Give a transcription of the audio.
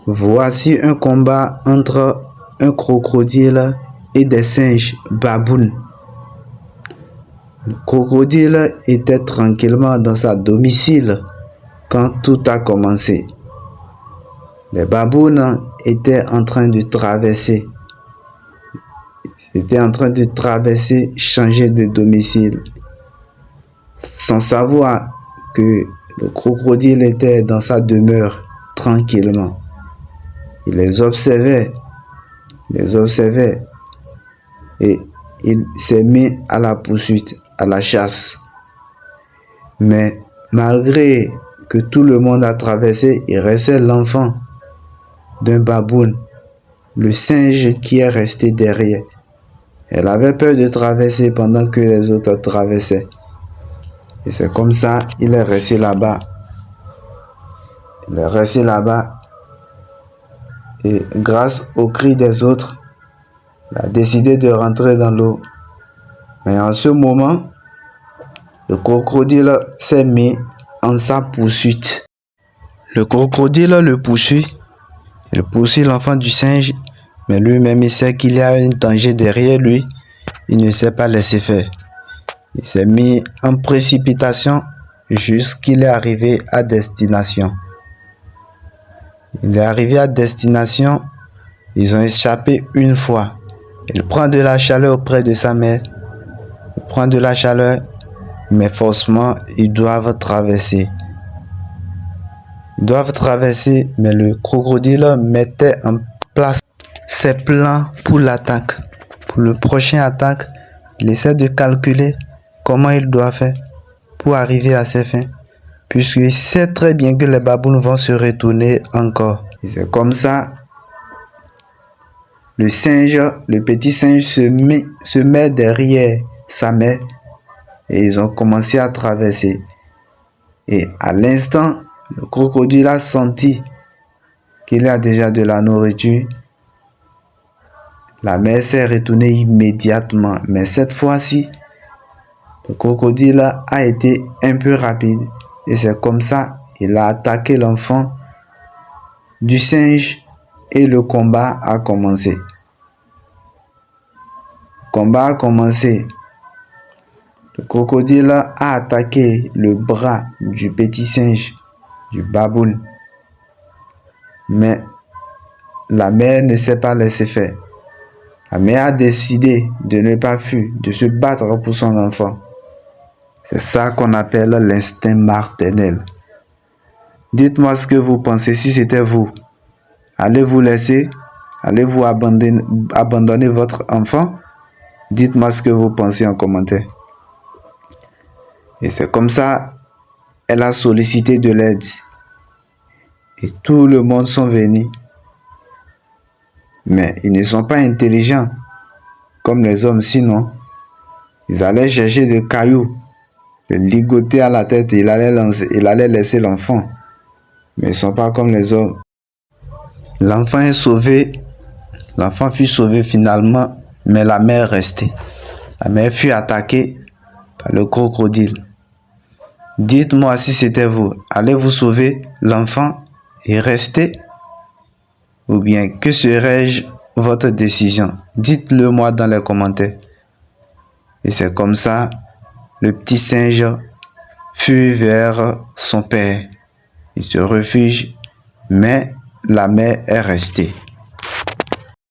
Voici un combat entre un crocodile et des singes babounes. Le crocodile était tranquillement dans sa domicile quand tout a commencé. Les babounes étaient en train de traverser. Changer de domicile, sans savoir que le crocodile était dans sa demeure tranquillement. Il les observait et il s'est mis à la poursuite, à la chasse. Mais malgré que tout le monde a traversé, il restait l'enfant d'un baboune, le singe qui est resté derrière. Elle avait peur de traverser pendant que les autres traversaient. Et c'est comme ça, il est resté là-bas. Et grâce au cri des autres, il a décidé de rentrer dans l'eau. Mais en ce moment, le crocodile s'est mis en sa poursuite. Le crocodile le poursuit. Il poursuit l'enfant du singe, mais lui-même il sait qu'il y a un danger derrière lui. Il ne s'est pas laissé faire. Il s'est mis en précipitation jusqu'il est arrivé à destination. Il est arrivé à destination. Ils ont échappé une fois. Il prend de la chaleur auprès de sa mère. Il prend de la chaleur, mais forcément, ils doivent traverser. Mais le crocodile mettait en place ses plans pour l'attaque. Pour le prochain attaque, il essaie de calculer comment il doit faire pour arriver à ses fins, puisqu'il sait très bien que les babounes vont se retourner encore. Et c'est comme ça, le petit singe se met derrière sa mère et ils ont commencé à traverser. Et à l'instant, le crocodile a senti qu'il y a déjà de la nourriture. La mère s'est retournée immédiatement, mais cette fois-ci, le crocodile a été un peu rapide et c'est comme ça qu'il a attaqué l'enfant du singe et le combat a commencé. Le crocodile a attaqué le bras du petit singe, du baboune. Mais la mère ne s'est pas laissée faire. La mère a décidé de ne pas fuir, de se battre pour son enfant. C'est ça qu'on appelle l'instinct maternel. Dites-moi ce que vous pensez si c'était vous. Allez-vous laisser? Allez-vous abandonner votre enfant? Dites-moi ce que vous pensez en commentaire. Et c'est comme ça, elle a sollicité de l'aide. Et tout le monde sont venus. Mais ils ne sont pas intelligents comme les hommes, sinon ils allaient chercher des cailloux, le ligoter à la tête et il allait laisser l'enfant. Mais ils ne sont pas comme les hommes. L'enfant est sauvé. L'enfant fut sauvé finalement, mais la mère restait. La mère fut attaquée par le crocodile. Dites-moi si c'était vous. Allez-vous sauver l'enfant et rester? Ou bien, que serait-je votre décision? Dites-le moi dans les commentaires. Et c'est comme ça, le petit singe fut vers son père. Il se refugie, mais la mère est restée.